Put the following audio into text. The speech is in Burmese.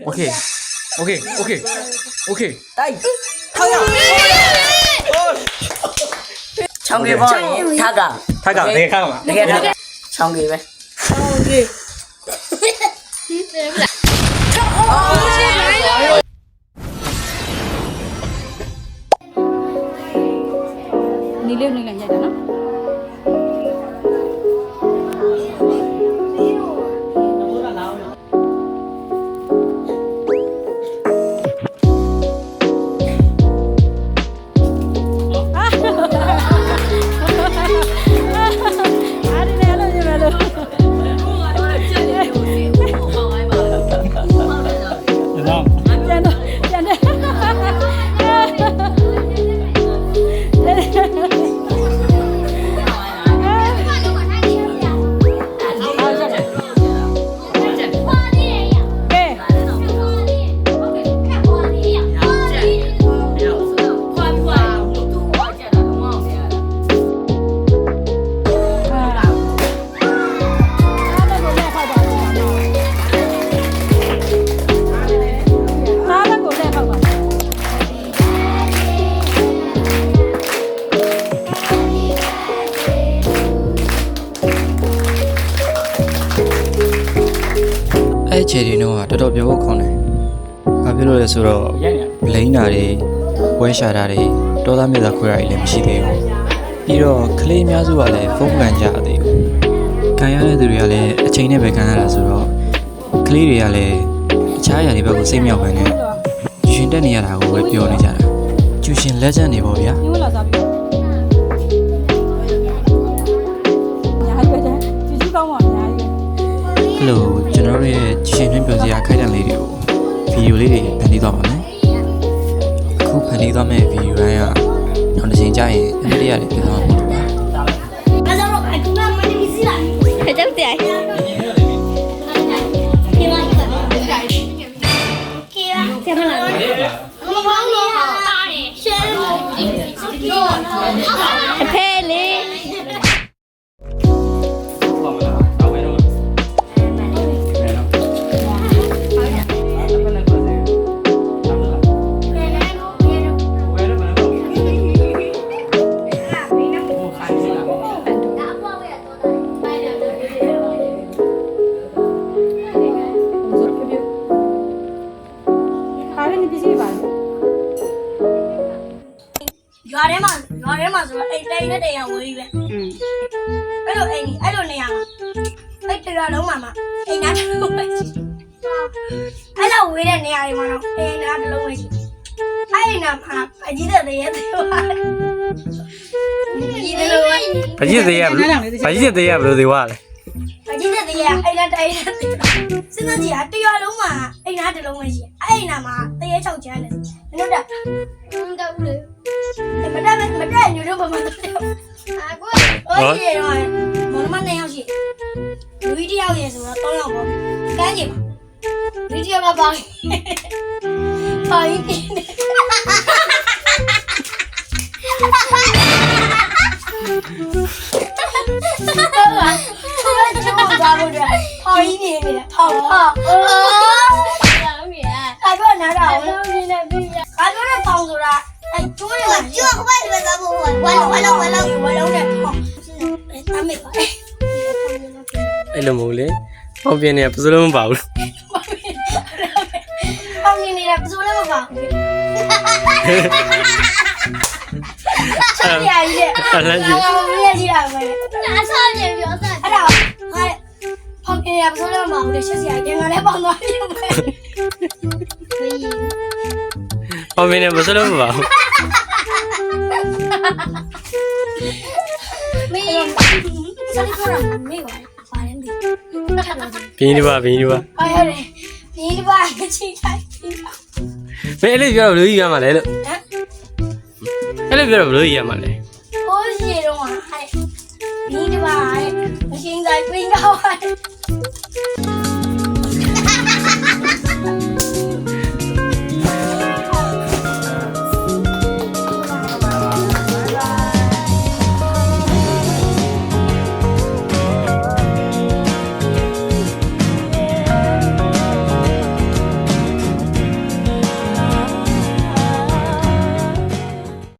OK OK OK OK đây thôi rồi xong kì bò tha cả thay cả thế khác mà nghe ra xong kì vậy đi liêu này là vậy đó nóအဲ့ခြေတွေတော့တော်တော်ပြောဖို့ခေါင်းတယ်။ဘာဖြစ်လို့လဲဆိုတော့လိမ့်တာတွေဝဲရှာတာတွေတောသားမြတ်သာခွဲတာတွေလည်းမရှိသေးဘူး။ပြီးတော့ကလေးအများစုကလည်းဖုန်းကန်ကြသေးဘူး။ခံရတဲ့သူတွေကလည်းအချိန်နဲ့ပဲခံရတာဆိုတော့ကလေးတွေကလည်းအခြားအရာတွေဘက်ကိုစိတ်မြောက်ပဲနဲ့ရှင်တက်နေရတာကိုပဲပြောနေကြတာ။ကျူရှင်လက်ကျန်နေပေါ့ဗျာ။ như là sao bị nhà hay vậy chứ chứ không à nhà hay အဲ့လိုကျွန်တော်တို့ရဲ့ရှင်တွင်းပြောစရာခိုက်တံလေးတွေကိုဗီဒီယိုလေးတွေဖန်တီးသွားပါမယ်အခုဖန်တီးသွားမယ့်ဗီဒီယိုတိုင်းကနောက်တစ်ချိန်ကျရင်အမြဲတမ်းဖြစ်သွားမှာပါ phải chấp tiền phê đi ရွာထဲမှာဆိုတော့အိမ်တိုင်းနဲ့တရားဝေးပဲအဲ့လိုနေရာမှာအဲ့တရားလုံးမှာအိမ်သားတစ်လုံးပဲရှိအဲ့လိုဝေးတဲ့နေရာတွေမှာတော့အိမ်သားတစ်လုံးပဲရှိအဲ့နာမှာအကြီးတဲ့ရဲ့ပြောပါတယ်ဒီလိုပဲ ဘာကြီးသေးရဘလို့ဘာကြီးသေးရဘလို့သေးွားလဲ အကြီးတဲ့ရဲ့အိမ်သားတိုင်းစဉ်းစားကြည့်ဟာတရားလုံးမှာအိမ်သားတစ်လုံးပဲရှိအဲ့နာမှာတရေ6ချမ်းတယ်နင်တို့တက်ဘူးလေမတက်ညို့တော့ဘာမှမတက်ဘူးโอ้ยရောမောင်မနဲ့ရောက်ရှိလူကြီးတယောက်ရဲ့ဆိုတော့3ယောက်ပေါ့ကန်းကြည့်ပါလူကြီးတယောက်ကပါပါရင်ပြင်းနေဘာလို့လဲဟောင်းကြီးနေတယ်ဟောင်းအဲ့တော့နားတော့နေနေပြီအဲ့တော့ပေါင်ဆိုတာအဲ့ကျိုးရမှာကျိုးကဘာလဲဘာလို့ဝါလုံးနဲ့ဟောင်းအမေပါအဲ့လိုမဟုတ်လေဟောင်းပြင်းနေပစိုးလုံးမပါဘူး ဟောင်းနေနေတာပစိုးလည်းမပါဘူးဆက်ရည်လေအဲ့ဒါမင်းရရှိတာပဲအဆောင်းနေပြောဆက်အဲ့ဒါဟောင်းနေရပစိုးလည်းမပါဘူးလေဆက်ရည်တယ်ငါလည်းပေါင်သွားပြီပဲ ဟောင်းပြင်းနေပစိုးလုံးမပါဘူး မင်းဆက်ရတာမေးပါပါတယ်မင်း ပြင်းနေပါပါရတယ်ပြင်းပါချိတ်ခိုင်း မင်းအဲ့လိုပြောတော့ဘယ်လိုကြီးရမှာလဲလို့အဲ့လိုပြောတော့ဘယ်လိုကြီးရမှာလဲ ဟိုးစီတော့ဟာပြင်းပါမရှင်းတိုင်းပြင်းတော့